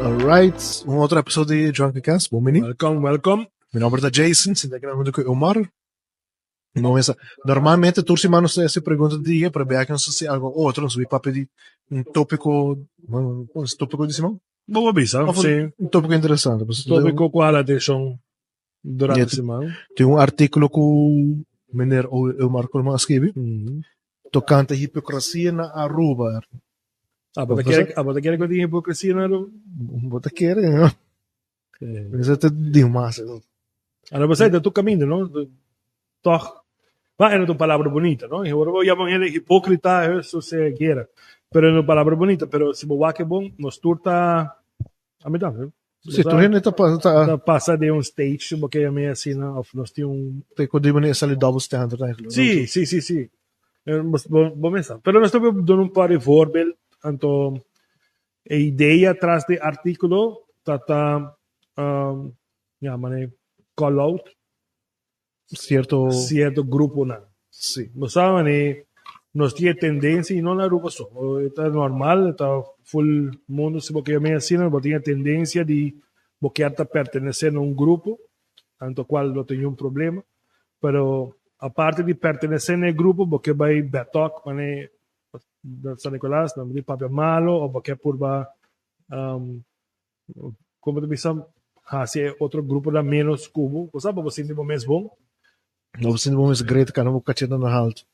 Alright, um outro episódio de Drunken Cast. Bom menino. Welcome. Meu nome é Jason, sinta que não é o Omar. Normalmente, todos os manos essa pergunta de dia para ver que se algo outro, não sei, para pedir tópico de Simão? Boa bisa, sim. Tópico interessante. Tópico qual a atenção durante a semana. Tem artigo que o meneer Omar Colman escreve, tocante a hipocrisia na Aruba. Você quer que eu tenha hipocrisia na Aruba? Você quer, né? Mas até demais. Agora você está caminho, não? Toch. Mas é uma palavra bonita, não? Eu vou chamar ele hipócrita, isso se queira. Pero é uma palavra bonita, pero se você é bom, nós turta a metade. Se tu ainda tá passa de stage, porque é meio assim, não? Nós temos tem que dizer essa double standard, né? Sim. Bom pensar. Pero nós estamos dando um par de voorbeeld. Então, a ideia atrás do artículo está call out certo grupo não. Sim. Nós sabemos nós temos tendência e não na Aruba só. Está normal, está full mundo se porque me assim, não tinha tendência de porque está pertenecendo a um grupo, tanto qual não tem um problema, pero a parte de pertenecer ao grupo porque vai betok, mané San Nicolás, não me papel malo, ou porque por como tu bisa, se outro grupo da menos cubo, você sabe, você não é mais bom? Não, você não é mais great, cara, não vou na alto.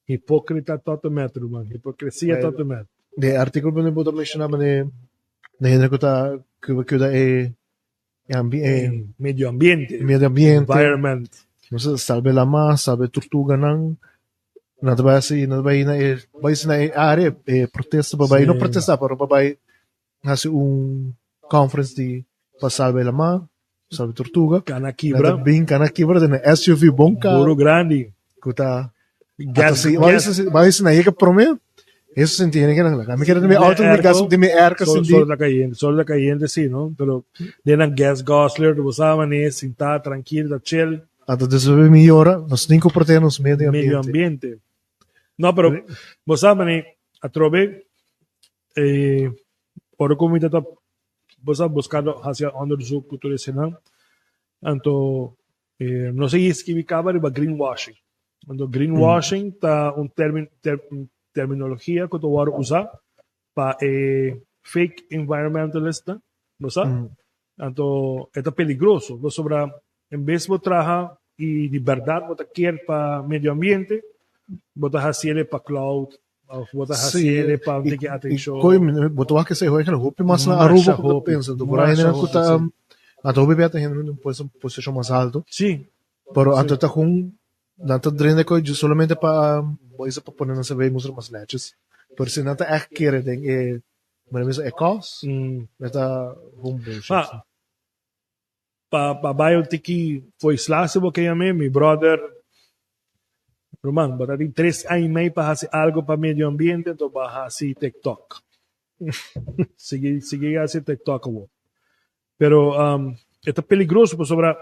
Hipócrita todo metro, man. Hipocrisia todo metro. De artigo que eu vou mencionar, mané, na gente que dá medio ambiente, environment. Você sabe lá mais, sabe tortuga não. Nada vai na área protesta babai não protestar para babai hace conference de passar bela má sabe tortuga Canaquibra bem Canaquibra de SUV bom carro burro grande que tá vai na aí que prometo isso senti que não a mim quero me auto de gas de me air que senti sol da cayente sim não pero de na gas Gosler do sabe né sentar tranquilo da chill até desenvolver melhora nós nem que protegemos meio ambiente. No, pero vos sabes, a trove, por o comité está buscando hacia onderzoek cultural senang, anto no sé si que acaba de greenwashing. Anto greenwashing está terminología que tu vas a usar para fake environmentalista, ¿no sabes? Anto está peligroso, vos sobra en vez de trabajar y de verdad vos quieres para medio ambiente botar haciele para cloud botar haciele para ter atenção botar que se hoje roupa mas na Aruba que pensa do por aí não está a roupa bem até não pode posição mais alto sim pero antes está com data drene que solamente para boisa para pôr nessa vez mostrar mais leches por se não está é querer tem mas é cost está bom para biotech foi slash porque amei meu brother Román, pero tem 3 anos e meio para fazer algo para o meio ambiente, então vai fazer TikTok. Seguir a fazer TikTok. Pero é peligroso, porque sobre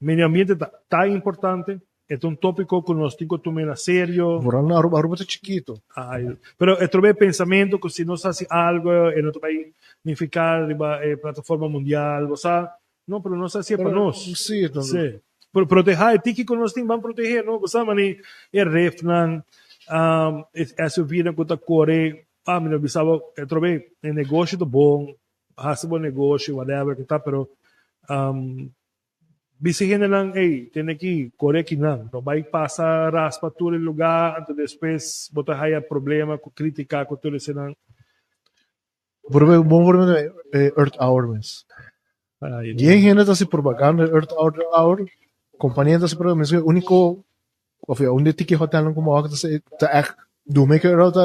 meio ambiente tá importante, é tópico que nós temos que tomar a sério. A Aruba é chiquito. Pero é trouxe pensamento que se nós fazemos algo, não vai significar a plataforma mundial, você não, pero nós fazemos para nós. Sim, sim. Proteger, tiki que nós temos vamos proteger, não? Você sabe, refnan, essa vida que está correndo, me bisava, eu trouxe negócio do bom, faça bom negócio, whatever, que tá, pero, bisihin lang, tem que correr aqui não vai passar raspa todo lugar, então depois, botar aí problema, criticar, com tudo isso não. Bom problema é Earth Hour, mas. Quem ainda está se propagando Earth Hour, companhia está se propagando, o único, onde tiki hotel não como está echt doemaker uit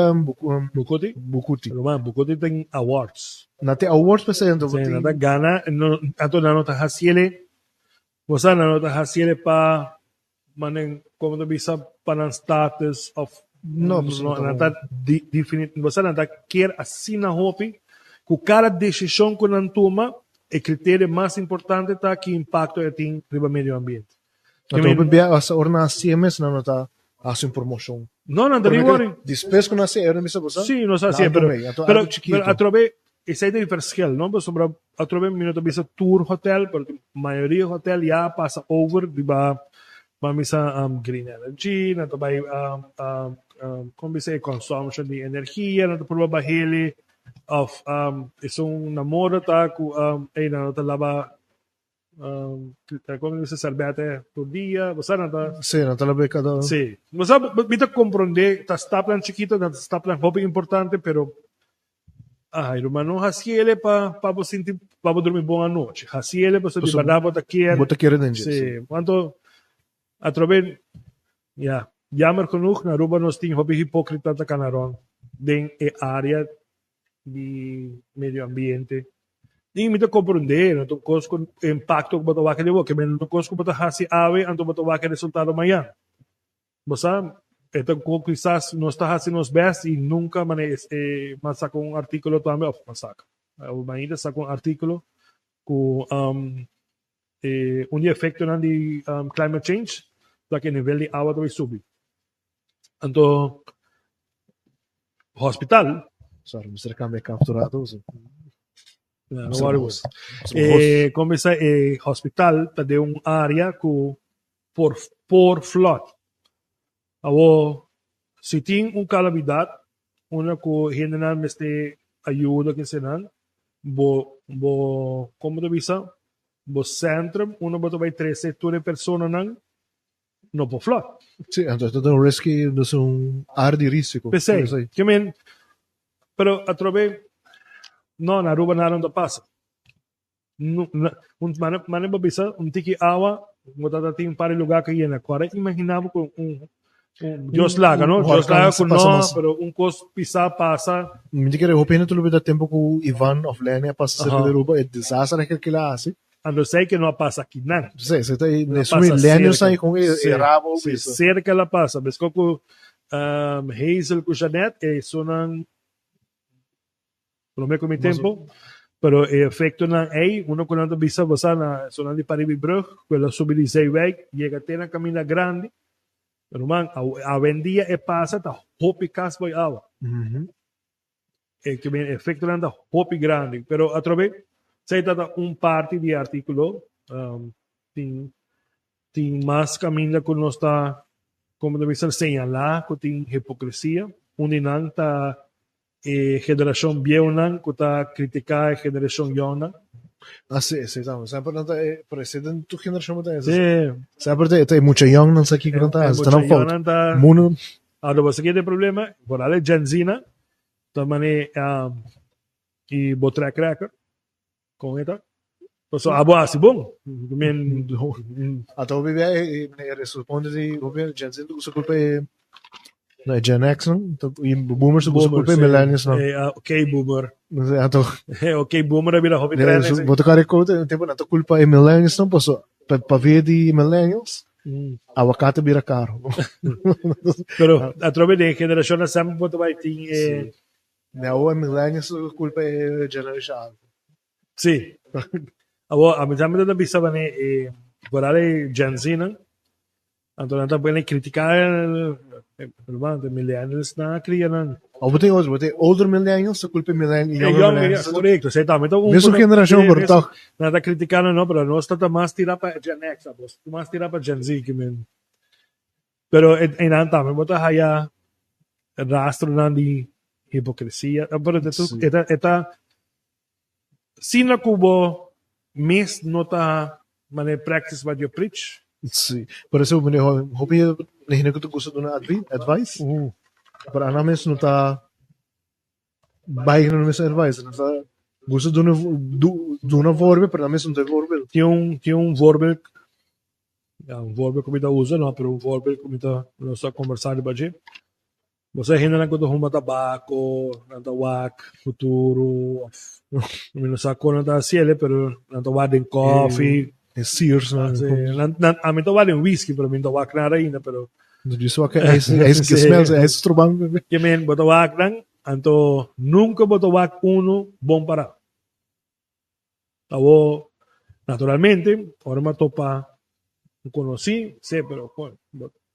Bukuti. Roman, Bukuti tem awards. Na tem awards pa sa ito. Sim, na gana, ato na nota hasiele, wasa na nota hasiele pa maneng como to bisa panang status of no nata definite, wasa na quer assim na hopi, ku cada decisão que não toma, o critério mais importante tá que impacto tem no meio ambiente. Então, bebia essa orna CMS na nota assim promoção. No, não worry. Despes que nasce era misa bosa. Sì, non so, sì, però a trove esse é o verschil, não? Mas sobre a trove minuto bisa tour hotel, porque a maioria hotel já passa over di ba misa green energy, na to by como bisa consumption di energia, na to por ba heli of isang namoro ta ku na to laba come bisa serbete por dia, basta na to Sì, non te la becca da... sí, basta bita comprende, ta staplan chiquito, ta staplan hobby importante, pero ai, romano hasiele pa você sentir pa dormir boa noite. Hasiele pa di bada bota kier. Bota chiere dentro. Sì, quanto a trove ja, jammer genoeg na Aruba nos ting hobby hipocrita ta canaron den e area di medio ambiente. Di mi to comprender, no to cosco impacto bota wa que devo que men no cosco bota hasi ave anto bota wa que resultado maya. Bosa então, quizás não está fazendo os best e nunca mas sacou um artículo também, mas saca. O ainda sacou um artículo com efeito de climate change, para que o nível de água vai subir. Então, hospital. Sorry, Mr. Kame capturado. Não worries. Como é hospital, tá de área com por flood. Se tem calamidade, una ko general meste ayuda que se dan, como te visa, bo centrum, uno boto vai 3 setore persone nan, no po flot. Sì, entonces è un rischi, è un area di rischio. Pensei, che men, però a trove, no, na Aruba na da passa. Mane ba bisa, tiki awa, motata ting pare lugar que yena, quara imaginava com Dios laga, no? Dios laga con no, pero un cos pisa pasa. Mi dice che opina tu lo tempo con Ivan of Lenia passa sempre di Aruba, è disastro che la hace. Ando sei che non passa aqui não. Sì, se te nessuno Lenia sai con il rabo. Cerca la passa, pesco com Hazel com Janet e sonan não me come tempo. Pero efecto na ei, uno quando bisa basana sonan di Paribi Brug, quella subir di Zeeweg, llega a una camina grande. Pero man, a vendia e passa ta hopi cas boy awa. Que ben efecto nanda hopi grande. Pero a trove, sei tata parte di articolo, tem mais caminha com nossa, como deve ser señalar, com tem hipocrisia, uninang ta geração bieunang, com ta criticar a geração yona. Ah, sì, estamos. Sempre non è presidente tu generazione da essa. Sì. Sempre te mucha young non sa chi canta, sta non fa. Muno. Allora, se chiede problema, vorale Genzina, tamane i botra cracker con eta. So abo asi bom. Men a to bi ne risponde di ovvero Genzina tu sa colpa no, Gen X, no? I boomer su colpa millennials, no? Ok, boomer. Ato. Ok, boomer abira hobby trend. Boto care cote, tempo na to culpa e millennials, no? Posso pa vedi millennials. Avocado bira caro. Pero a trove de generazione sempre boto vai tin ne o millennials culpa e generation. Sì. Abo a me da bisa bane vorare Genzina. Antonata bene criticare de millennials na crianan. Obote older millennials, sa culpa millennials. Correcto, sei también to mesmo generação portal. Nada criticando no, pero no está más tira para Gen X, más tira para Gen Z que men. Pero en anta me botas allá rastro na di hipocresía, pero eta sina kubo mis nota mane practice what you preach. Sì, per eso me hopi ne que tu gusto de una advice. Para ana mes nota bike no mes advice, nota gusto de una vorbe, per ana mes não vorbe. Tinha um vorbe como da usa, não, pero um vorbe como da nós conversar de baje. Você ainda não quando huma tabaco, nada wak, futuro, não sacou nada ciele, pero nada wak coffee. Sears, a mí no vale un whisky, pero me toca nada ainda, pero disso que que smells é estrobando. Que men botoak nang anto nunca botoak uno bom para. Abo naturalmente, ahora me topa conocí, sé, pero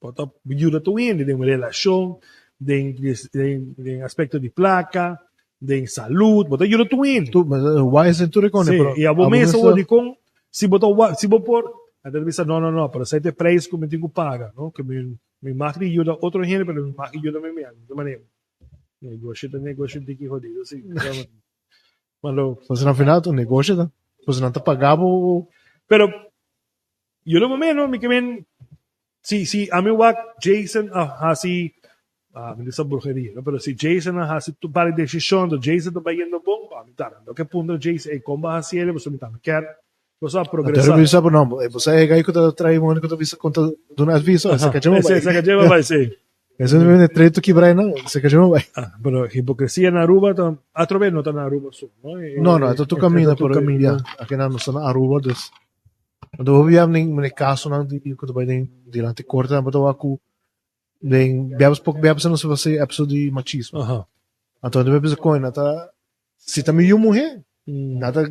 bota ayuda tu bien de una relación, de aspecto de placa, de saúde, bota yun tuwin. Tu, mas why is it recone? Sí, Pero e a momento mesa- de com se botar se por até bisa não, para sair de preço que me tenho que pagar, não? Que me marca ajuda outro gente, pero me marca ajuda me de maneira. Negócio de que jodido, assim. Mas Mas na final, tu negócio, tá? Pois não tá pagado. pero yo lo momento me que si a mí wa Jason así me dice brujería, ¿no? Pero si Jason así tu para decisión, do Jason tá yendo bom, a mí tá. Lo que punto Jason e como va hacia ele, você me tá quer você a Pero progressar. bisa po no, você é gai ko ta try mo ko ta bisa conta do nas viso, essa que chama Essa vai. que lleva vai ser. Essa não é treto que vai não, essa que chama vai. Pero hipocresía na Aruba, através não tá na Aruba só, ¿no? No, ito tu camina tu por camina. aqui na nossa Aruba dus. Do hobiam ning mene caso nang di ko to vai ning dirante corta ba to aku ning biabas pok biabas no se você episode de machismo. Ajá. Então deve bisa coin nata se também eu morrer, nada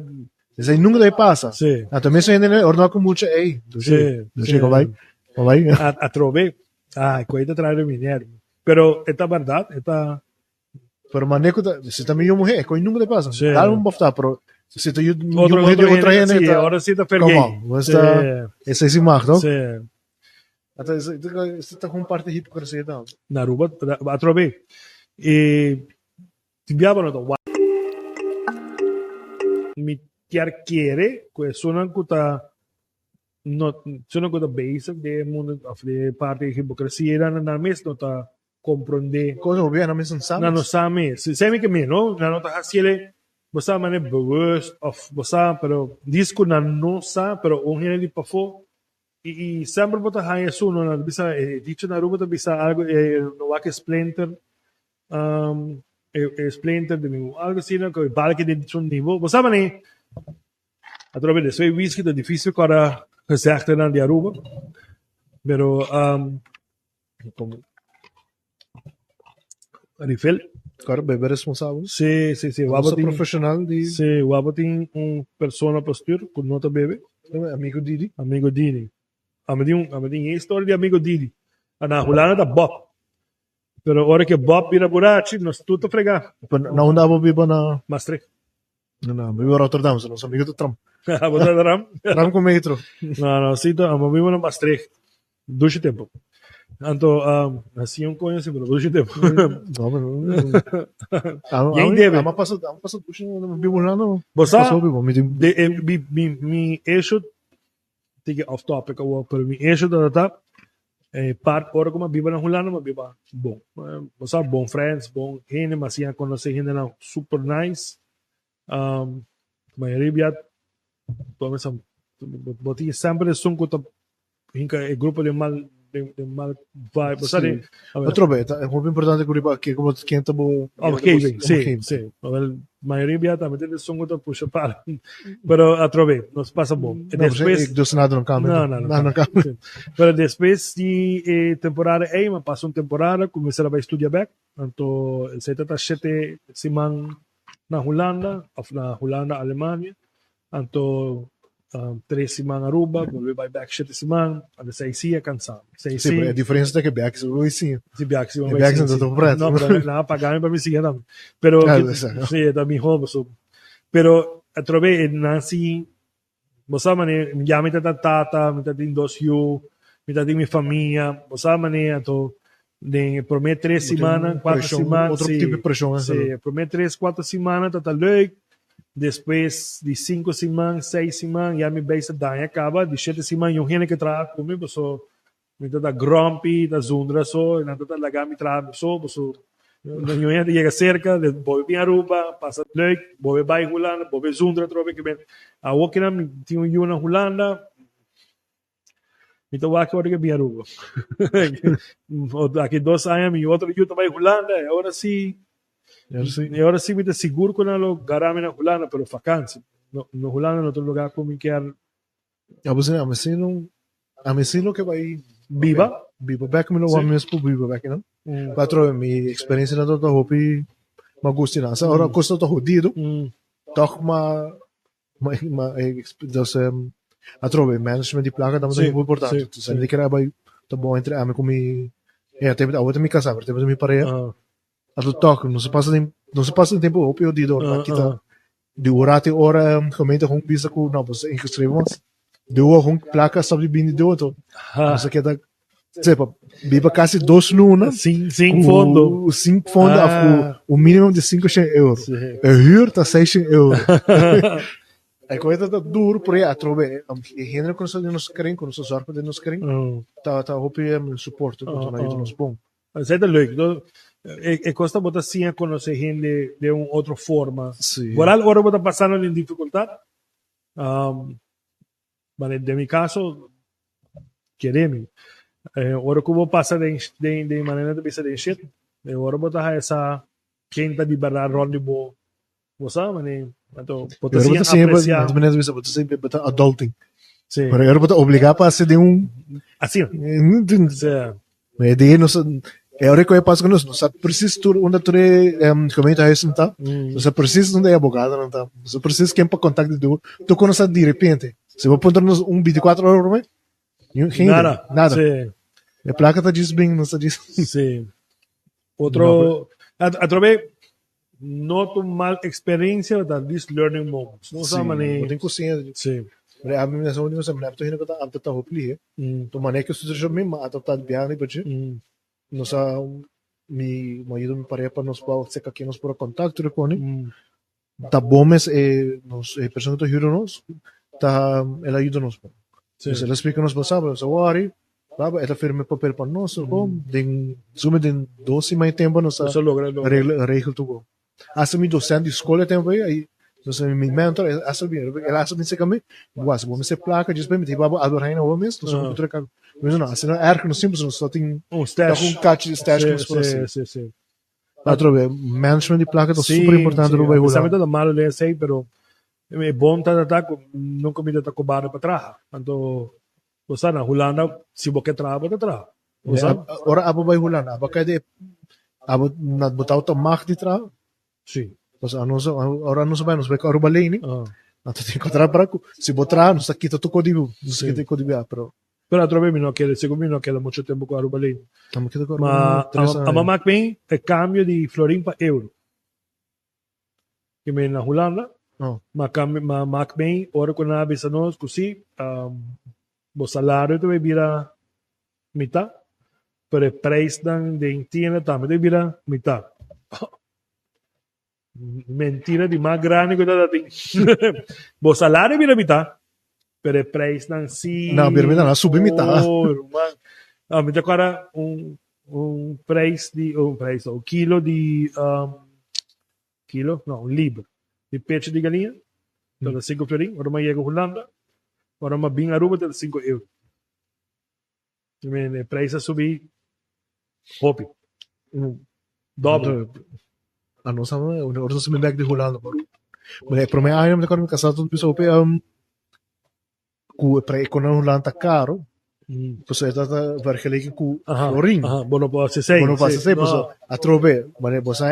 isso aí nunca daí passa. Sí. Então mesmo ainda orna com muita ei, do Sí, jeito, do sí. jeito vai. Vai. Através. Coisa traer dinheiro. Pero esta verdade, esta Pero maneco se também eu morrer, coin nunca daí passa. Sí. Dá um bofta pro se tu eu outro morrer de outra gente, gente, sí, ahora sí te come perguei. on, você tá essa é imagem, não? Sí. Até isso tá com parte de hipocrisia então. Na Aruba, através. E tibiaba no to. Mi chiarchiere, sono ancora sono ancora basic de mundo de parte de hipocresía na mes no ta comprende Coisa bem, não me sabe. na no same se que me no na nota hasiele você mane bewusst of você pero disco na nossa pero um gente de pafo e sempre bota haya su no na bisa dicho na ruba bisa algo no wa que splinter splinter de mim algo assim no que vale que de um nível você mane através de isso é whisky é difícil para gezegd na de Aruba pero como Rifel. Cara, bebê responsável. Sí. Nossa profissional de Sí, Wabatin persona pastor com nota bebe. amigo Didi. Amigo Didi. Amadinho história de amigo Didi. Na Hulana da Bob. Pero hora que Bob vira burachi, nós tudo fregar. Na onda abo biba na Maastricht. na biba Rotterdam, so nosso amigo do Trump. Botar da Ram? Trump com metro. Não, cita, amo na Maastricht. Duas tempo. Anto, assim conhece, pero duas tempo. Não, E aí deve. Ama passa puxa no bibo lá no. Você Passou bibo, me mi eixo tige off topic ou pero mi eixo da part ora como biba na Hulana, mas biba bom. Você bom friends, bom gente, mas ia conhecer gente na super nice. Maioria toma essa botinha sempre são com o grupo de mal vibe, sabe? Outro bem, é muito importante que como quem tá bom. Ok, sim. A maioria também tem som que puxa para. Pero através, nos passa bom. E depois dos nada no câmera. Não. Pero depois de temporada aí, mas passa uma temporada, começar a estudar back. Então, el 77 semana na Holanda, Alemanha. Então, 3 semanas Aruba, volver back 7 semanas, até 6 dias cansado. Sim, a diferença é que back se vai sim. Si back se vai back não tô preto. Não, pero nada pagar para me seguir também. Pero sí, da mi home so. Pero através nasi você mane já me tata, me tata dos you, me tata minha família, você mane ato de promet 3 semanas, 4 semanas, outro tipo de pressão, sim, promet 3, 4 semanas, tata leuk. Depois de 5 semanas, 6 semanas, já me beisa daí acaba, de 7 semanas, eu gente que trabalha comigo, so me tata grumpy, da zundra so, e na tata lagar me trabalha so, eu gente chega cerca, de volver a Aruba, passa leuk, volver para Holanda, volver zundra, trobe que bem. A outra tinha um na Holanda, me tava aqui hora que vim a Aruba. Aqui 2 anos, e outro eu também Holanda, agora sim. E agora sim me seguro com o garame na Holanda, pero vacância. No Holanda, no outro lugar, como que era. A você não que vai Viva. Back me no one mês por viva back, não? Patro, minha experiência na toda hopi magustina. Agora custa to jodido. Toch dus atrove management di placa também é muito importante. Tu sabe que era vai tá bom entre a me comi até a outra me casar, até me pareia. A do toque, não se passa de não se passa tempo op eu dido aqui tá de urate ora gemeente hong bisa ku nou was ingeschreven was de hong placa sabe bini de outro não sei que da sepa biba quase 2 nuna Sem fundo. 5 fundo o mínimo de 500 euros a huur tá 600 euros ik weet dat dat duro por aí atrobe e gênero com nos querem com nos zorgen de nos querem tá hoop je suporte com nos bom. Mas é leuk. Costa bota assim a conhecer gente de uma outra forma. Sí. Por algo ahora bota passando em dificuldade. Mas de mi caso, queremos. Ahora como passa de maneira de pensar de shit, agora bota essa quinta de verdade onde bo, você sabe, então bota assim apreciar. Mas menos isso, bota sempre bota adulting. Sim. Para agora bota obrigar para ser de assim. Mas de nos é hora que eu passo com nós, não sabe preciso tu onde tu comenta isso não tá, não sabe preciso onde é abogado não tá, não sabe preciso quem para contacto tu conhece de repente, se vou pôr nos 24 horas, nada. Sim. A placa está diz bem, não está diz. Sim. Outro, através noto mal experiência da these learning moments, não sabe nem. Não tem cozinha. Sim. A minha mensagem não sabe, não tô que tá hopli, tu mané que eu sujeito mesmo, tá bem bache. Nos mi marido me parece para nos para ser aqui nos por contacto com ele. Tá bom mas nos pessoa que ajuda nos, tá ela ajuda nos. Sim. Ela explica nos passava, so worry, sabe? Ela firme papel para nós, bom, den sume den 12 mais tempo nos regel tu. Asa mi docente de escola tempo aí, nos mi mentor, asa me se kami, was bom se placa diz bem, me tipo adorando o mês, nos outra cara. Mas não, assim, é que nós simples só tem stash. Um catch de stash que por assim. Sim. Outra management de placa é super importante no bairro. Sabe todo mal le sei, pero é bom tá nunca me tá cobrado para trás. Então, você na Holanda, se você trabalha, você trabalha. Ora abo bairro Holanda, abo de abo na botar o tomate de trás. Sim. Pues ora não sabemos, vai Aruba Lane. Então tem que encontrar para se botar, não sei que tu código, não sei que código é, pero Pero otro vez no quiere, segundo no queda mucho tiempo con Aruba Lane. A mamá bem é cambio de florim para euro. Que me na Holanda, Mac bem, ora quando a visa nós, così, o salário também vira mitad, pero o preço de entienda também vira mitad. Mentira de mais grande que nada tem. O salário vira mitad. Pero o preço não sim. Não, Birmingham não subiu metade. Me agora preço de um quilo de libra de peixe de galinha, então 5 florim, agora mais chega a Holanda, agora mais bem Aruba de 5 euros. O preço subir, hopi, dobro. A nossa, agora se me back de Holanda, mas para mim aí me agora me casar tudo isso hopi para economia Holanda tá caro. Pues esta vergelijking com florim. Bono pode ser. Bono pode ser, pues a trove, mas você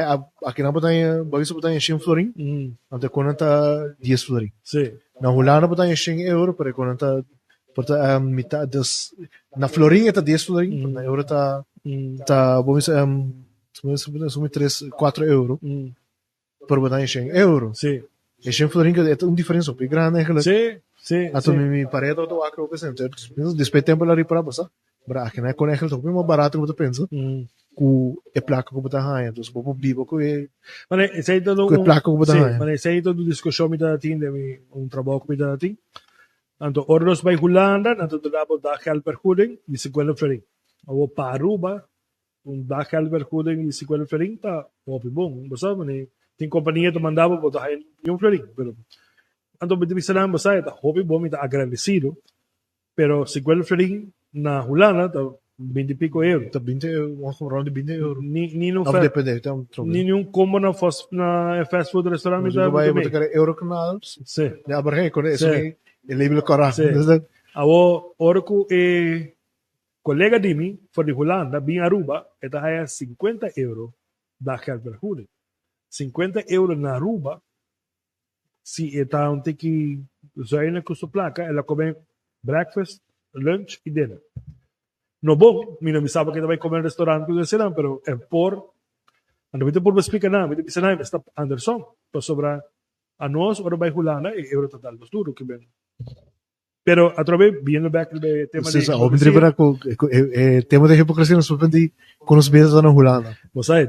aqui na botanha, bagulho botanha 100 florim. Até quando tá 10 florim. Sim. Na Holanda botanha 100 euro, para quando tá porta metade dos na florim tá 10 florim, na euro tá vamos sumi 3 4 euro. Por botanha 100 euro. Sim. E 100 florim é diferença bem grande, né? Sim. Sim. Ato mi parece que eu acro pensando, depois tempo lá para passar. Para aqui na conexão tô bem mais barato que eu penso. Com a placa que eu botar aí, então se vou vivo com ele. Mas esse aí todo com a placa que eu botar aí. Mas esse aí todo discussão me dá de trabalho que me dá assim. Então ordos vai Holanda, então dá dar helpergoeding de 50 florim. Ou para Aruba, dar helpergoeding de 50 florim tá bom, você sabe, tem companhia que mandava botar aí florim, pero então, me disse lá, você está hobby bom, está agradecido, pero 50 florim na Holanda está 20 e pico euros. Está 20 euros, de 20 euros. Nenhum como na fast food restaurant. Mas vai botar euro canals. Sim. Ja, maar geen, isso é label correto. Awo, orco colega de mim, foi de Holanda, vim Aruba, está aí 50 euros da Helpergoeding. 50 euros na Aruba, se está um tiki zaina com sua placa, ela come breakfast, lunch e dinner. No bom, não me sabe que vai comer no restaurante que serão, pero é por Ando bita por explicar na, bita bisa na, basta Anderson, pa sobra a nós, ora vai Hulana e euro total dos duro que bem. Pero a través viendo back de tema Sim, de o me tripera com tema de hipocrisia nos surpreendi com os beijos na Holanda. você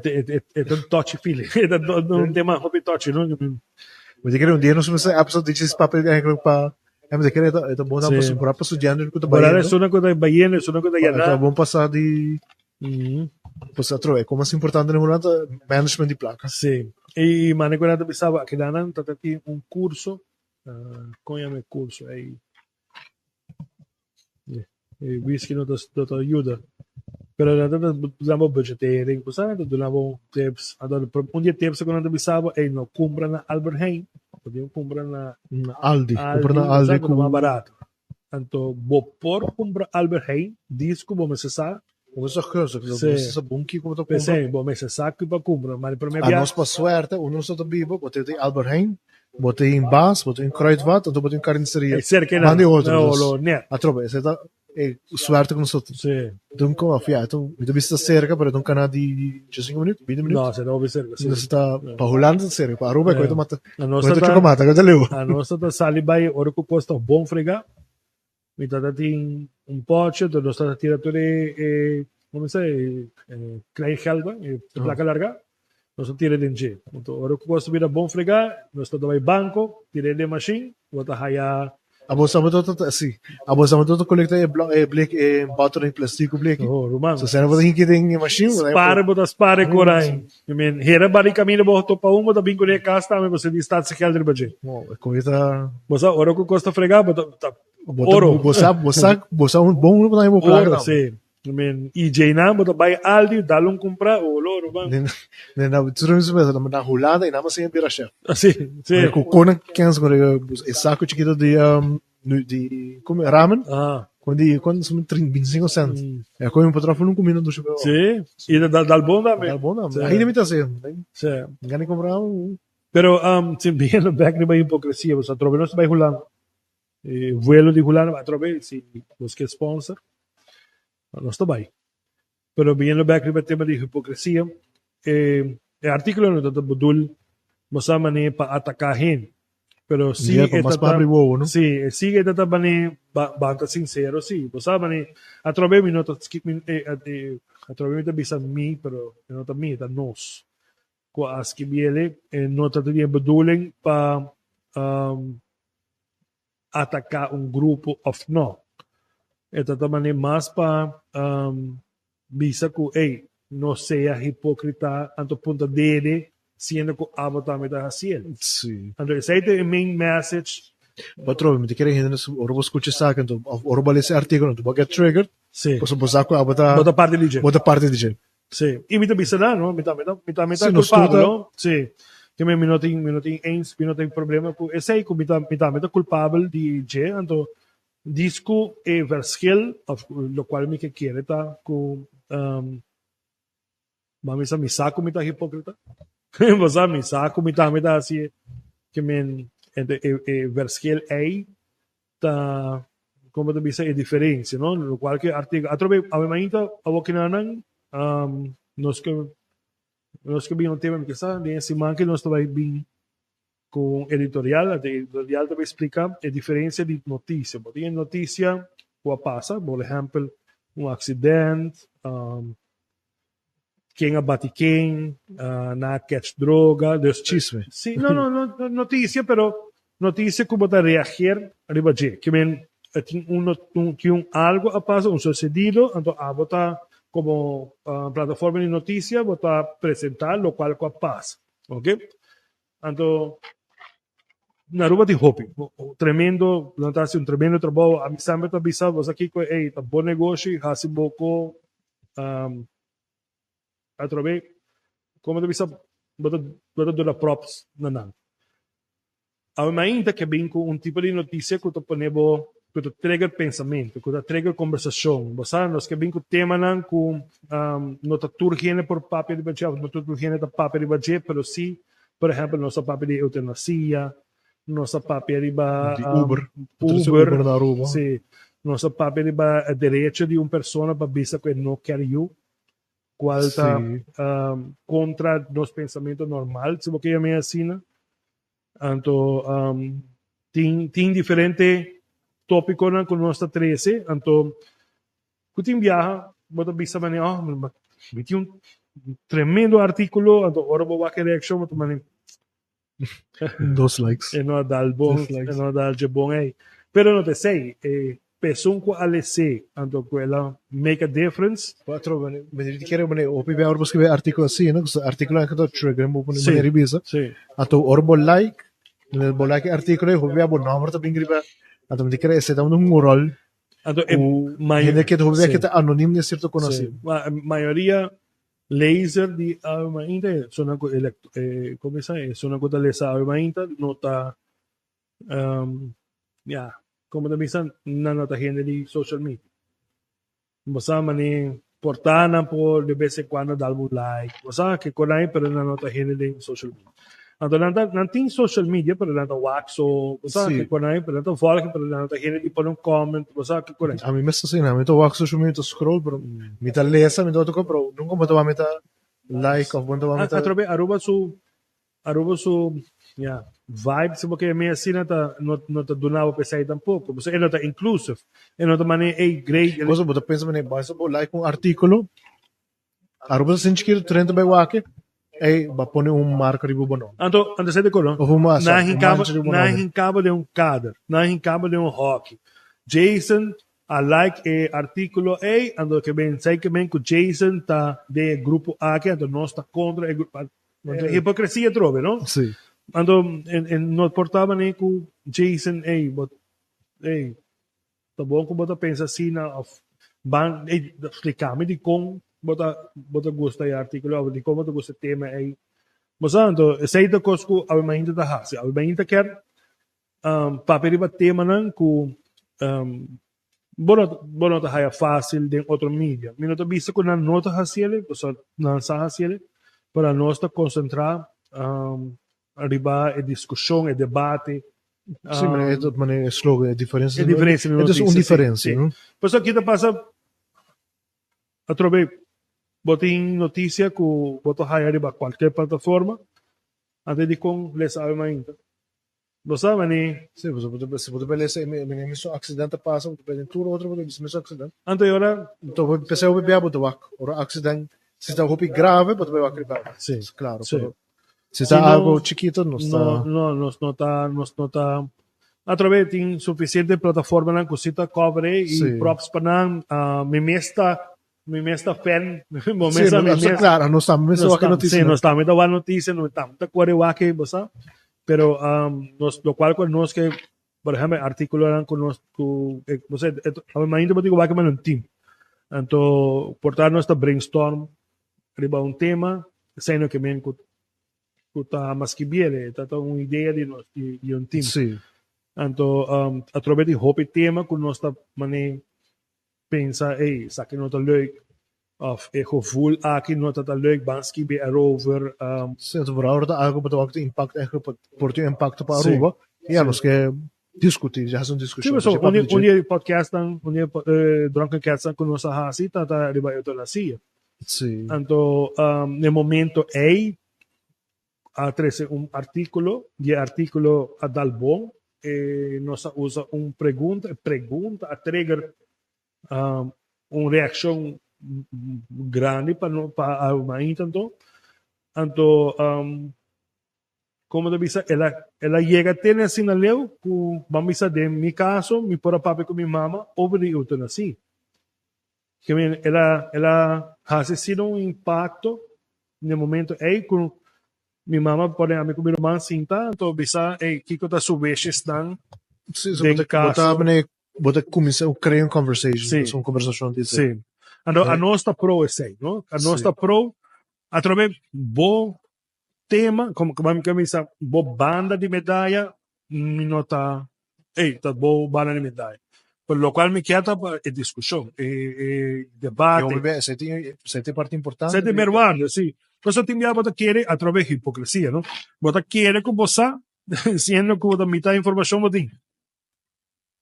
é tão touchy feeling, é um tema hobby touchy, não? Mas eu quero dia nós começamos a pessoa diz esse papel para mas eu quero é bom dar para para estudante que tá Agora bem. é uma coisa baiana, é uma coisa É yana. bom passar de passar troca, como é importante na Holanda management de placa. Sim. E mane quando eu pensava que danan tá aqui curso, conhece curso aí. E whisky não te ajuda. Pero nada damos budgetering, pues nada damos tips. Adoro dia tips quando eu pensava, ei, não compra na Albert Heijn, podiam comprar na Aldi, compra na Aldi com mais barato. Então, vou por comprar Albert Heijn, disco vou me cessar. Vamos a coisa, que é bom que como tu compra. Pensei, vou me cessar que para comprar, mas para mim a nós para sorte, o nosso da Bibo, botei em Albert Heijn, botei em Baas, botei em Kruidvat, então botei em carniceria. É certo que não. Mande outros. Não, não. A tropa, essa é sorte com nós outros. Sim. Então, como afia, então, eu vista cerca, para um canal de 5 minutos, 20 minutos. Não, você não observa. Você está para Holanda cerca, para Aruba, coisa mata. A nossa chocolate, coisa leu. A nossa da salibai, ora que custa bom fregar. Então, tem pote, então nós está tirando como se klein gelda, placa larga. Nós tira dentro. Então, ora que custa vir bom fregar, nós está vai banco, tira de machine, bota raia. A bolsa muito assim. A bolsa muito coleta black bottle em plástico black. Oh, romano. Se você não vai ter em machine, spare bota spare corai. I mean, hera bari caminho boto pa uma da bingo de casta, mas você diz está se gelder budget. Coisa. Você ora que custa fregar, bota oro. Você um bom não vai placa. Sim. I mean, EJ na, bota vai Aldi, dá um comprar, o loro, mano. Na turismo mesmo, na Holanda e na mas sem bira chef. Sim, sim. Com cona cans com o saco chiquito de como ramen. Quando são 25 centos. É como um patrão não comendo do chupeu. Sim. E dal bom da. Dal bom da. Aí limita assim. Sim. Ganha comprar Pero sim, bem no back de hipocrisia, você trove não se vai Holanda. Vuelo de Holanda, a trove se você sponsor. Não está bem. Pero bien no back de tema de hipocrisia, artículo no tanto budul, você mane para atacar hen. Pero sí, sí, esta bane banta sincero, sí. Você mane a trove mi nota skip a trove mi bisa mi, pero nota mi ta nos. Ko aski biele nota de bedoeling para atacar grupo of no. Esta também mais para bisa que não seja hipócrita anto ponto dele sendo que a botar me está fazendo. Sim. Então esse é o main message. Patrão, me te quero entender se o robô escuta saca então o robô lê esse artigo então get triggered. Sim. Posso botar com a botar parte de jeito. Botar parte de jeito. Sim. E me tá bisa não, me tá culpável, sim. Que me não tem problema com esse aí que me tá culpável de jeito, então disco e verschil, lo qual me que quiere tá com mami me saco me tá hipócrita. Você me saco me tá assim que me verschil aí tá como tu bisa é diferença, não? Lo qual que artigo atrobe a mainta a wakinanan nós que bem um tema que está nesse man que nós vai bem com editorial também explica a diferença de notícia. Porque em notícia, o que passa, por exemplo, acidente, quem abate quem, na catch droga, chisme. Sim, não, notícia, pero notícia que você reagir arriba de que vem algo a passa, sucedido, então botar como plataforma de notícia, botar apresentar lo qual passa, ok? Então na rua de Hopi, tremendo, plantasse um tremendo trabalho, a missão é avisar você aqui que é um bom negócio, há pouco através como avisar bota dar props não. A ainda que bem com tipo de notícia que tu ponebo que tu trigger pensamento, que tu trigger conversação, você nós que bem com tema não com nota turgene por papel de budget, nota turgene da papel de budget, pero sim, por exemplo, nosso papel de eutanasia, nossa papel de Uber na Aruba. Sim, nossa papel de direito de uma pessoa para bisa que não quer eu, cual está Sí. contra los pensamientos normales, se que llamé así, ¿no? Anto, tiene diferente tópico ¿no? con nuestra 13, anto, cuando viaja, vos viste manejar, metí un tremendo artículo, anto, ahora voy a querer reaction, vos manejar, 2 likes. e não dá bom, Dislikes. e não dá de bom aí. Pero não te sei, pessoa com ALC, anto, ela make a difference, 4, wanneer die keer wanneer op je orbos que artikel assim, né? Artikel é que tá trigger mo Sim. wanneer revisa. sim, Ato orbo like, né bo like artikel é hobe abo number tá bem griba. Ato me quer esse tá um mural. anto, O gente que hobe que tá anónimo de certo conhecido. a maioria laser de alma ainda sono come sai sono coisa lesa alma ainda nota yeah como da misa na nota gente de social media basta mani portana por de vez em quando dar um like basta que con aí pero na nota gente de social media então não tem social media pero não wax ou basta Sim. que con aí pero não fala que pero não tem gente de pôr um comment basta que con aí A mim me está assim, né? Me tô wax social media scroll, pero me tá lesa, me tô toco, pero nunca me tô a meta like of quando va meta. atrobe aruba su yeah, vibe se porque me assim não tá donava para sair tampouco você não tá inclusive e não tá mané é great Cosa botar pensa me basta bo like um artículo. Aruba sente que trend by wake. Ei, va poner um marco de bono. Anto sai de colon Of uma na mancha hincaba de um cader na hincaba de um rock Jason a like e artículo e ando que ben sai que ben com Jason tá de grupo A que ando nós tá contra e grupo hipocrisia trove no Sim. ando no portava nem com Jason ei tá bom como você pensa assim na ban explicar-me de como você gosta de artículo de como você gosta de tema aí mas ando sei da coisa que a ainda tá hasi a ainda quer papel para tema não com bono tá haya fácil de outro mídia minuto vista com a nota hasi ele você lança hasi ele para nós tá concentrar arriba a discussão e debate Sim, mas é de maneira slogan, é diferença. é diferença É dus uma diferença, não? Pois aqui tá passa a trobe botin notícia que boto haya arriba qualquer plataforma até de com les alma ainda você sabe né Sim, você pode ver se me miso acidente passa, você pode tudo outro pode miso acidente. antes agora Então vou pensar o bebê boto wak, ora acidente, se está roupa grave, pode ver wak grave. Sim, claro, sim. pero se está algo chiquito, não está. nos nota através tem suficiente plataforma na cosita cobre e Sim. props para me mesta fan Sim, claro, não está miso wak notícia. sim, não está me dá notícia não está tá core wak você pero lo cual con nos que por ejemplo artículo eran con nos você a mim ainda digo wak man um team então portar nossa brainstorm riba um tema sendo que men tá mas que viene tá uma ideia de um team Sim. então através de hope tema com nossa maneira pensa ei saque nota leuk of gevoel aqui nota tá leuk banski be erover Sim, então vooral dat algo bedoel ik de impact eigenlijk por tu impacto para Sim. Aruba. Ja, nós que discutir, já são sim, discussões. mas onde podcast onde drunken cats com nossa hasi tá riba eutanasia Sim. então no momento é a trazer artículo e artículo a dar bom nós usa pergunta a trigger reação grande para uma então como te dice ela llega a tener assim na leu com vamos dizer de mi caso mi para papi com mi mama over eutanasia que ela ha sido um impacto no momento com mi mama pode a mim com minha irmã cinta então bisa que tá subestes dan Sim, den caso bota começar a criar uma conversation, Sim. uma conversação disso. sim a nossa pro é sei não a nossa pro através bom tema como vamos começar boa banda de medalha me nota tá boa banda de medalha por lo qual me queda a discussão debate Você tem parte importante. se de merwando sim cosa ti mi bota quiere a través de hipocresía no bota quiere con você sendo que bota mitad informação botin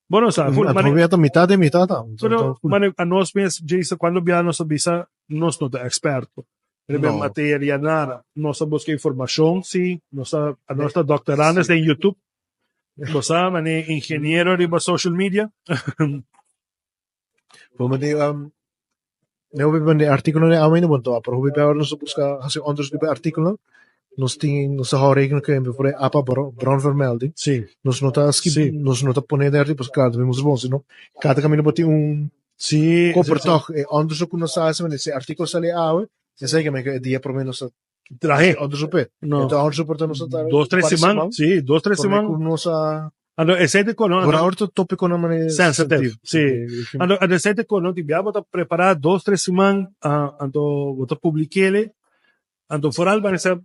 Bueno, sa, full, mani, Probeer het metade e metade. pero, mani, a nós mesmo, Jason, quando via nossa visa, nós não é experto. Ele Não. matéria nada. Nós busca informação, sim. A nossa doutoranda está em YouTube. Você, mani, engenheiro de social media. Maar die, eu vi de artikelen aan mijn want op hoe bij ons busca als je onderzoek bij artikelen nos ting nos hou rekening kunnen voor apa bronvermelding. Sim. Nos nota Sim. nos nota poner de artigos claro, vemos bom, senão cada caminho botar Sim. Koper toch onderzoek nos sabe, mas esse artigo sale ao, é sei que me dia por menos Traje. onderzoek. No. Então onderzoek por nos tá 2-3 semanas. Sim, 2-3 semanas. Nossa Ano, esse com não. Agora outro tópico na maneira sensitive. Sim. Ano, esse com não tive a preparar 2-3 semanas, ando botar publiquele. Ando foral vai ser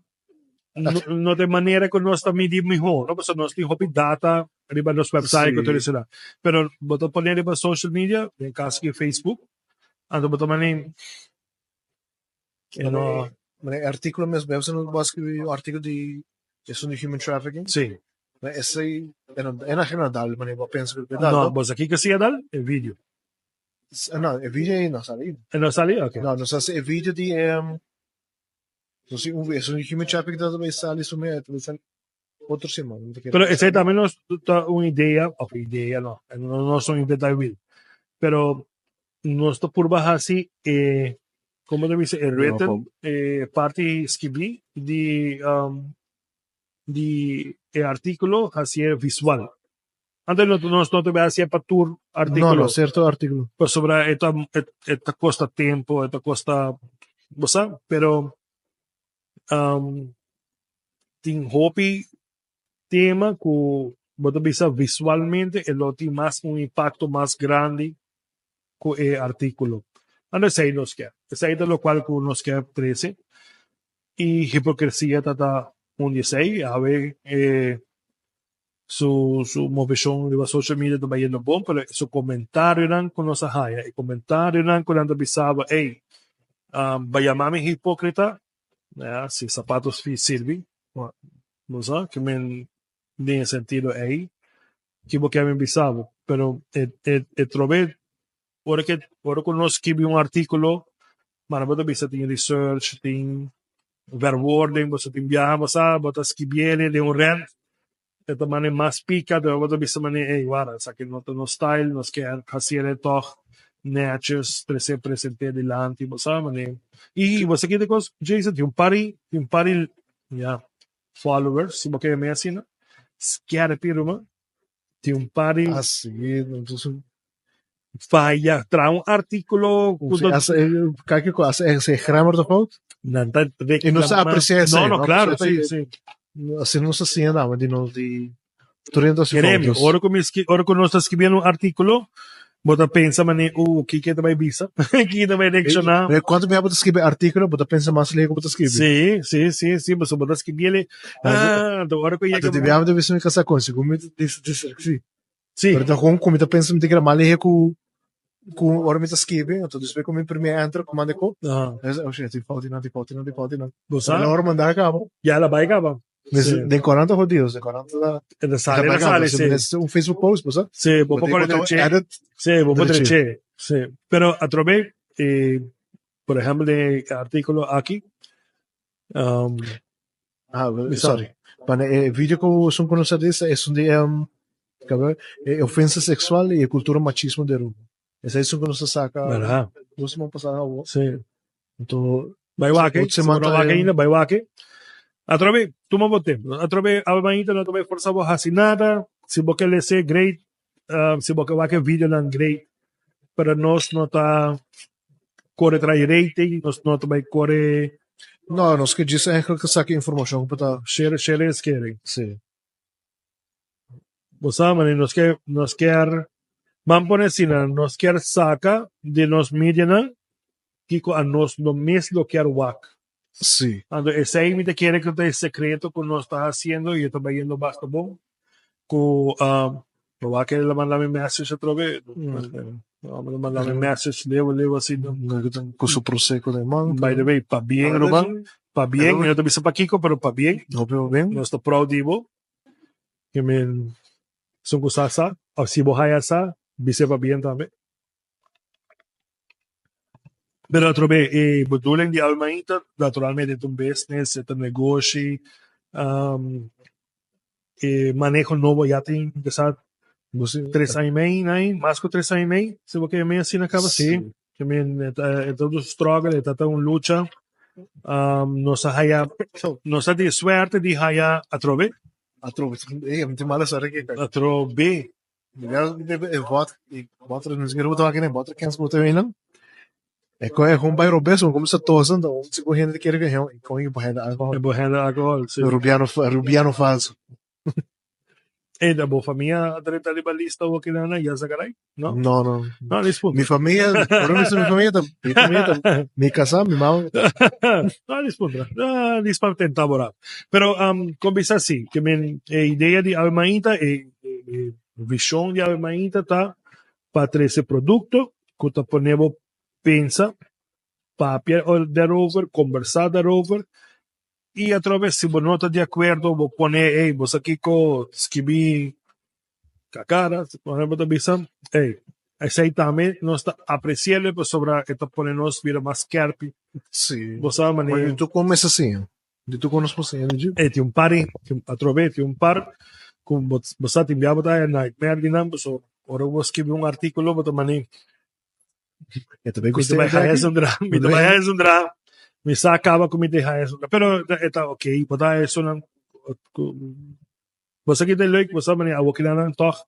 no de maneira que nós também medir melhor, não? Porque nós temos data riba nos website que tudo isso lá. Pero botar poner riba social media, em caso que Facebook, ando botar maneira no artigo mesmo, eu não vou escrever o artigo de isso de human trafficking. Sim. Esse é na general, mas eu penso que não, mas aqui que se dá é vídeo. Não, é vídeo não sale. Não sale, ok. Não, não sale é vídeo de so si isso de human trafficking também sale isso mesmo, sale outro semana. Pero esse também nos dá uma ideia, não são inventáveis. Pero nós tô por baixo assim, como deve ser, written, parte escrevi de artículo hacia visual. Antes nós não teve hacia para tour artículo. No, certo artículo. Pues sobre esta costa tempo, esta costa, você, pero tem hobby tema que você visa visualmente ele tem mais impacto mais grande que o artículo. Antes aí nos quer. Esse aí é lo qual que nos quer 13 e hipocrisia está onde sei, a ver su movición de social media também é bom, pero su comentário eran con nossa haya, e comentário eran quando pensava, ei, vai chamar-me hipócrita, se sapatos servem, não sei, que me tem sentido aí, que porque me pensava, pero trovei, ora que nós escrevi artículo, mas você tem research, tem verwoording, você tem viajar, você escrever de rant, esta maneira mais pica, você bisa maneira, ei, guarda, sabe, no style, nos quer fazer toch netjes, presente delante, você maneira. E você quer coisa, Jason, tem pari, followers, se você me assina, quer piruma, tem pari. Assim, então Falla, trae artículo. Kijk ik als é grammar da fout? E não se aprecia isso. Não, claro, sim. Assim não se assim, não, mas de nós de orientação. Queremos, ora que nós estamos escrevendo artículo, você pensa, mano, o que também visa, que também direcionar. Quando me abota escrever artículo, você pensa mais ali que você escreve. Sim, mas você escrever ele, então ora que eu devia ver se me casar com isso, como disse, sim. Então como eu penso me ter mal ali com ora me escreve, então depois como primeiro entra, comando com. Oh shit, tem falta não. Você? Na hora mandar acaba. Já ela vai acabar. Mas de 40 rodeos, de 40 da sale, sim. Um Facebook post, você? Sim, vou pôr treche. Sim, pero a través, por exemplo, de artículo aqui, sorry. Para o vídeo que são conhecidos é de ofensa sexual e cultura machismo de rua. Esse é que nos saca. Verdade. Nós semana passada, sim. Então, vai wake, semana ainda vai wake. A través, tu me bote. A través, a manita não também força vos assim nada. Se você lê ser great, se você vai que vídeo não great, para nós não tá corre trai rating, nós não também corre. Não, nós que diz é que saca informação para share is caring. Sim. Você sabe, nós quer vamos poner assim, nós quer saca de nós mídia que a nós no mês lo quer wak. Sim. Ando esse aí me quer que é secreto que nós está fazendo e eu também indo bastante bom. Com wak ele manda-me message outra vez. Manda-me message levo assim. Com o processo de mão. By the way, para bem, Ruban. Para bem, eu também sei para Kiko, pero para bem. Não bem. Nós está proud divo. Que me Son cosas, o si vos hay asa, se va bien también. Pero otro vez, bedoeling die almaïta, naturalmente es un business, es un negocio, um, manejo novo já tem, sabe, Você, 3 anos e meio, né? Mais que 3 anos e meio, se você é meio assim acaba sim. Também é todo struggle, é toda uma luta. Nós haya, nós de suerte de haya atrove, muito mala sorte que cara. atrove. Bota não sei o que aqui, né? Bota quem se botou aí não. É com bairro beso, como se tosa, então, se correndo de querer ganhar, com ir para alcohol. É borrando alcohol, sim. Rubiano falso. E da boa família, a direita liberalista ou aquilo não, já sagarai? Não? Não. Não, nesse ponto. Minha família, por isso minha família, me casar, minha mãe. No, disputa. No, disputa tentar morar. Pero, como dice así, que mi idea de Almainta, visión de Almainta está para ese producto, que te ponemos pensa, papel daarover, conversar daarover, y a través, si vos no estás de acuerdo, vos pones, hey, vos aquí con escribí cacara, por ejemplo, te dicen, hey, ese también no está apreciable, pues sobre que te ponemos vida más carpi. Sim. Vos sabes, Mas maneiro. tu começa assim. De tu conosco assim, de Tem um par, através um par, com você tem enviado da Nightmare Dinamo, so ora vou escrever um artigo para maneiro. Eu também Me gostei vai daqui. raiar um drama, me vai raiar um drama. Me sa acaba com me raiar um drama. Pero está ok, botar isso não. Você que tem like, você maneiro, a wakila não toque.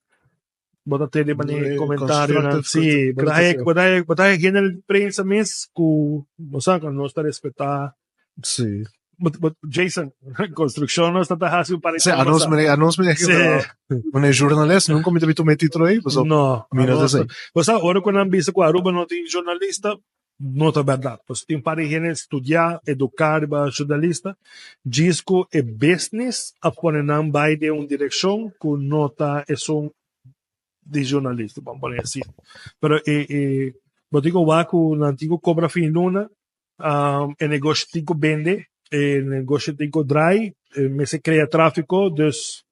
Botar ter de maneiro comentário, não. Sim, botar general prensa mesmo, com você que não está respeitar. Sim. But Jason, construção não está fácil para Sim, a nós me aqui. Quando é jornalista, nunca me tu meu título aí, pessoal. Não. Mina assim. Você agora quando eu visto com a Aruba não tem jornalista, não é verdade. Você tem para gente estudar, educar, para jornalista, diz que é business, a pôr não vai de uma direção que não está é de jornalista, vamos pôr assim. Pero eu digo que o antigo cobra fim luna, é negócio que vende, negócio que drai, mas se cria tráfico, dus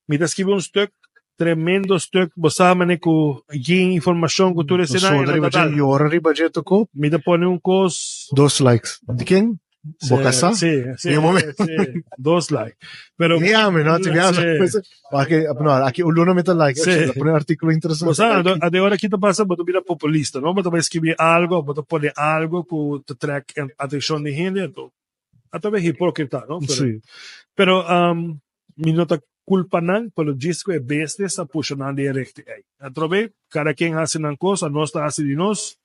me escreve stuk, tremendo stuk, você sabe que informação que tu recebes E hora de budget ko? me põe cos 2 likes. De quem? Bocasa? Sí, 2 likes. Pero não te aqui o Luna meta like, põe um artigo interessante. Você a hora que tu passa, você vira populista, não? Você vai escrever algo, você pode algo que te traque a atenção de gente, então até hipócrita, não? Pero me nota culpa não, pelo disco é besta, essa puxa não direto aí. Através, cada quem faz uma coisa, nós está assim de nós,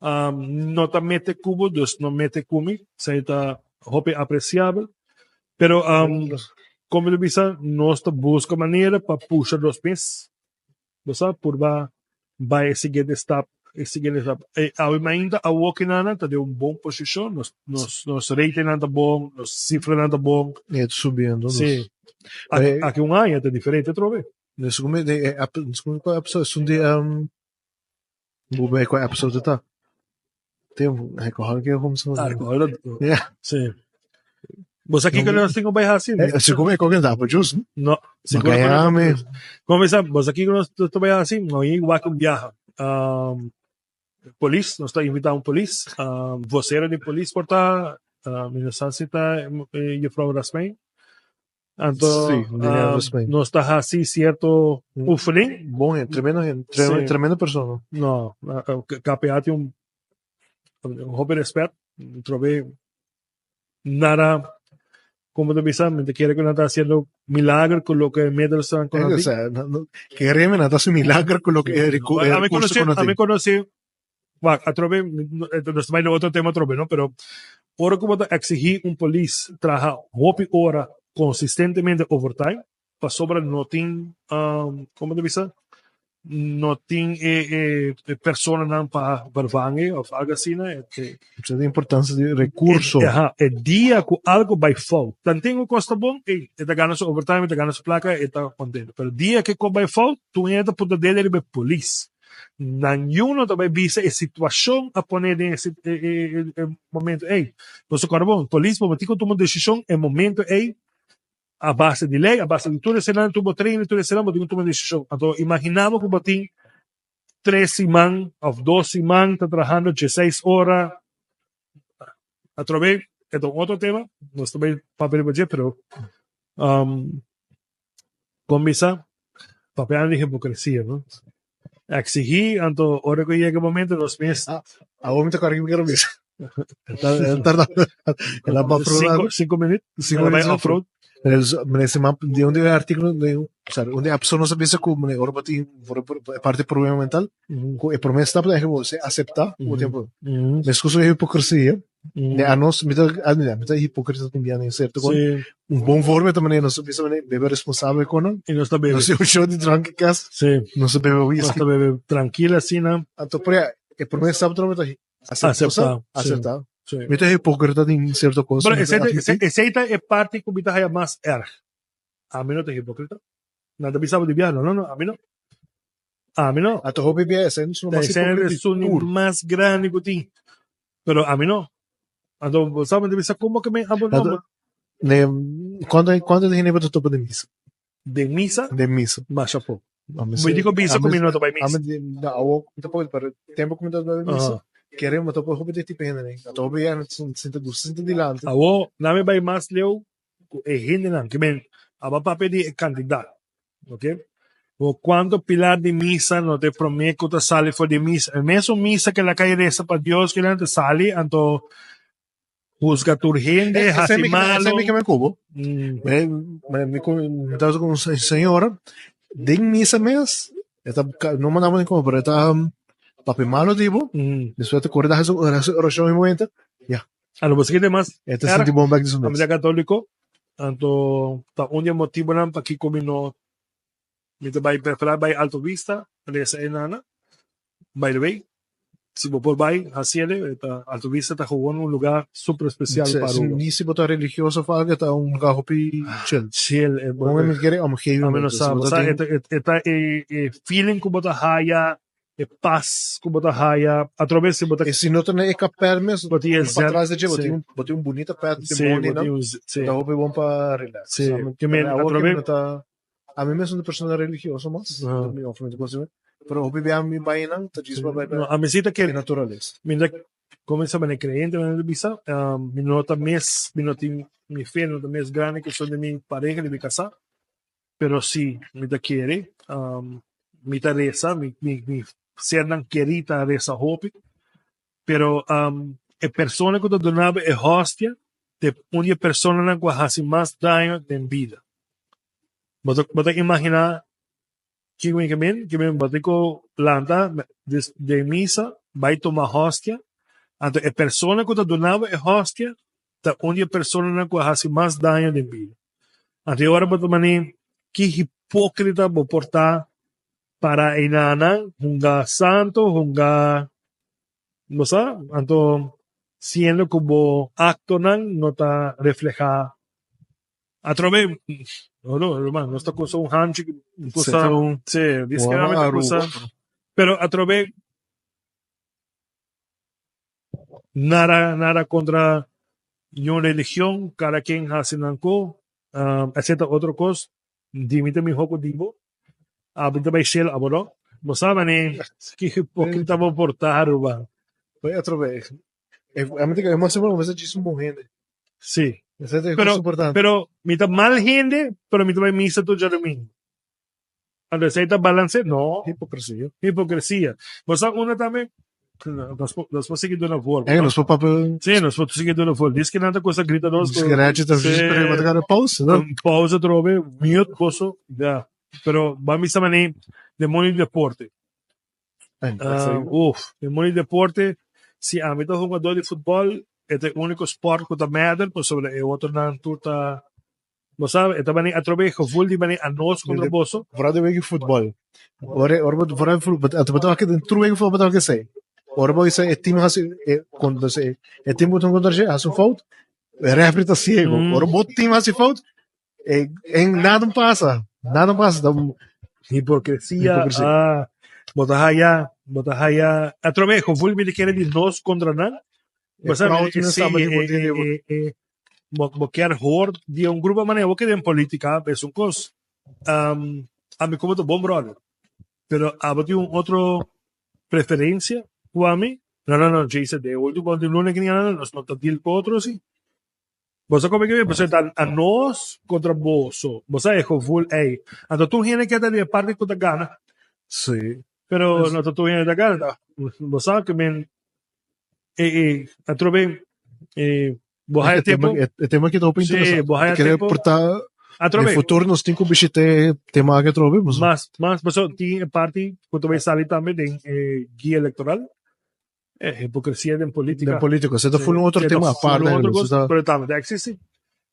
não está mete cubo, dus não mete cumi, isso está hope apreciável, pero como eu disse, nós está busca maneira para puxar os pés, você por vai seguir esta ainda a walking está de uma boa posição, nos rating anda bom, nos cifras anda bom, É subindo. sim. Aqui ano é diferente, trove. Desculpe, qual episode? Sundi, Bube, qual episode tá? Tem recorrer que é como se fosse. Agora, sim. Você aqui que nós temos bairro assim, né? Se come qualquer dá, justo? Não. Se ganhame. Como sabe, você aqui que nós temos bairro assim, não é igual que viaja. Polícia, nós estamos invitando polícia. Você era de polícia por estar, nós está e Frau Rasmein. Então, nós está assim certo ufelim. Bom, tremenda pessoa. Não, o KPA tem um super expert, trove nada, como tu dices, me quiere que no está haciendo milagro con lo que Mendelssohn conocí. O sea, que realmente no hace milagro con lo que a mí conocí, a trove, nos va a otro tema trove, ¿no? Pero ahora como te exigí un policía trabajar hopi hora consistentemente overtime, para sobre no tin, como tu dices, no tem persona não para vervangen ou algo assim, né? Precisa de importância de recurso. É dia que algo vai faltar. Tanto tem um custo bom, está ganhando seu overtime, está ganhando sua placa, está contente. Mas dia que vai faltar, tu entra por dentro da polícia. Nenhum também visa a situação a poner nesse momento. Ei, você cara bom, polícia, mas tem que tomar decisão em momento, ei, a base de lei, a base de tudo esse ano, tubo treino, tudo esse ano, botinho toma decisão. Então, imaginamos que botinho 3 semanas ou 2 semanas, está trabalhando 16 horas. Através, é outro tema, nós também papel de pero começa papel de hipocrisia, não? Exigir, então, hora que chega o momento, nós meses. Agora me toca aqui, quero ver. Ela vai provar 5 minutos. 5 minutos vai off-road. Nesse mapa, de onde é o artigo, onde a pessoa não sabia se como, né, agora tem parte do problema mental, é promessa da que você aceitar o tempo. Mas que isso é hipocrisia, né, a nós, me dá hipocrisia também, certo? Bom forma também, nós sabemos, bebe responsável com não. E nós também. Nós é show de drunk cast. Sim. Nós sabemos whisky. Nós bebe tranquila assim, não. Então, por aí, é promessa da também, aceitar. Mita é hipócrita em certa coisa. Pero essa é parte que me dá mais erro. A mim não é hipócrita. Nada me sabe de viagem, não, a mim não. A mim não. A tua hobby é essa, não mais hipócrita. É mais grande que tem. Pero a mim não. Então, sabe de visa como que me abonamos? Quando a gente vai to de missa? De missa? De missa. Baixa pouco. Me digo missa como não vai missa. Não, para tempo como não vai missa. Queremos to hobby de tipo né? A tua hobby é senta do senta de lá. Não me vai mais leu é gente não, que bem, a papel de candidato. OK? O quando pilar de missa no te promete que te sale for de missa. El mesmo missa que la calle reza para Dios que não te sale, então busca tu gente, assim malo. Essa é que me cubo. Me estava com uma senhora de missa mesmo. Não mandava nem como, pero papel malo tipo, después te corres a oración en momento, ya. A lo que demás, este es el bomba que es un hombre católico, tanto un día motivo para que comino, me te va a preparar by Alto Vista, esa enana, by the way, si vos por by haciele, Alto Vista está jugando un lugar súper especial para uno. Ni si vos religioso fue que está un lugar hopi chill. Chill, bueno, me quiere a menos sabe, está feeling como está haya paz como tá raia através de botar e se não tem escapar mesmo para trás de jeito botei bonita perto de monte não da roupa bom para relax que me através a mim mesmo de pessoa religiosa mas me ofende coisa pero roupa bem a mim vai não tá diz para a mesita que é naturaleza minda começa a creyente na bisa me nota mes me nota me fé nota mes grande que sou de minha pareja de me casar pero sim me da querer me da reza me ser não querida dessa roupa, pero a pessoa que donava é hóstia de uma pessoa que faz mais dano em vida. Você imaginar que vem batico lanta de missa vai tomar hóstia, então a pessoa que donava é hóstia de uma pessoa que faz mais dano em vida. Então agora você mané que hipócrita vou portar para inana hingga santo hingga mosa anto siendo como acto nan nota refleja a través no hermano no está cosa un handshake cosa sí dice que cosa pero a través nada contra una religión cada quien hace nanco etcétera otro cosa dimite mi joco divo abita by Shell aboro mo sabe né que hipócrita vou portar uba vai outra vez a mim é mais uma vez disso morrendo sim pero me tá mal gente pero me tá vai missa todo domingo ando aceita balance no hipocrisia mo sabe una também nós vamos seguir de uma forma nós vamos papel sim nós vamos seguir de uma forma diz que nada coisa grita nós desgraça tá esperando pausa não pausa trove mute coisa já pero vamos a manejar demonio deporte. Demonio deporte, si a mí todo jugador de fútbol, este es el único sport que está medal, pues sobre el otro no está, ¿no sabes? Esta manera a través de fútbol, de manera a nos contra boso. Vooral de wegen fútbol. Vooral fútbol, het betekent que dentro wegen fútbol betekent que sei. Orbo is het team has quando se het team moet contra je has een fout. Referee tá cego. Orbo team has een fout. En nada passa. Nada passa. Hipocrisia. Botas allá. A través de fútbol me quiere de nos contra nada. Mas quer hoor de grupo maneira o que em política é cos a mim como tu bom brother pero abati outro preferência com a mim não Jason de hoje bom de lunes que nós não tá deal com outros sim você como que você tá a nós contra vos você é com full então tu gente que tá de parte com a gana Sim. pero não tu gente da gana você sabe que men a trobe borraia tempo tema que tropa sim interessante. borraia Querer tempo portar a no trobe futuro nós temos que bichite tema que tropa, mas você tinha parte quando vai sair também de guia eleitoral hipocrisia em política de político. Você tá sim, falando outro tema à parte, outro você coisa tá pero também existe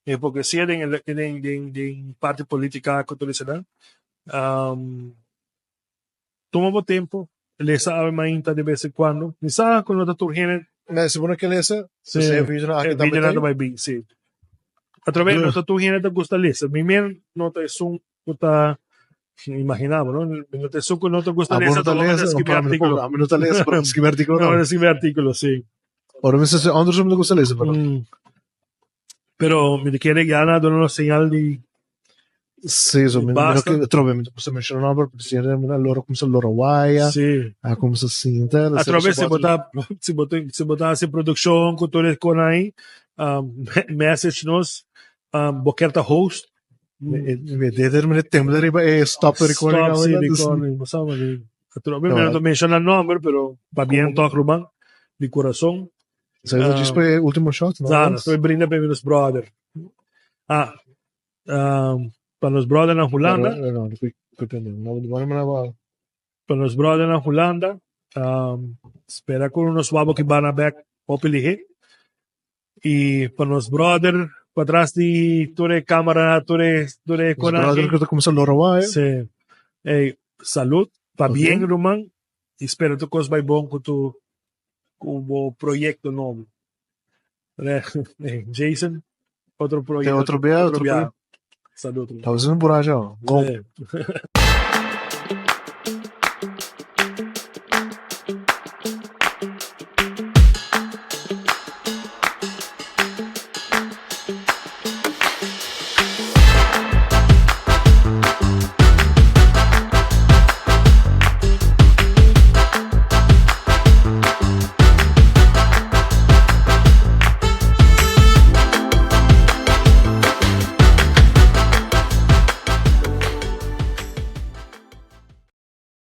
hipocrisia em parte política cultural toma o tempo ele sabe ainda de vez em quando e sabe quando está turgendo Mas se você quer ler essa, sim você vídeo na aqui vídeo nada também. vai bem sim através não está turgendo da gusta ler me men não tá tá imaginava não não te suco não te gusta A ler não tá tu vas a lesa, escrever artículo a não tá lesa para escrever artículo não não. vas a escrever artículo sim Ora, mas se Anderson não gosta lesa, pero. pero me quiere ganar dando una señal de Sì, so, meno basta che trovi, posso menzionare per presidente, loro come se loro guaia, sí come se sinta, a través se botar se production cultura con ahí message nos boquerta host determinate tempo da riba e stop the recording stop sí ahora. recording no sabe de a través me No, no menciona el nombre pero va bien talk rumán de corazón sai so just poi ultimo shot, no? Zana, estoy brinda para mis brother ah para los brother en Holanda No, qui prendo, non me la va. para los brothers en Holanda. Espera con unos babos que van a back populi y para los brothers para atrás de tu cámara, tu Os coraje. brother che come se loro guaia. Sí. Salud, va Ok. bien, Román. Y espero tu cosa va bon con tu como proyecto nuevo. Jason, otro proyecto. Tem outro bea, outro viaje. Salud. Tá usando buraco, ó. Sí.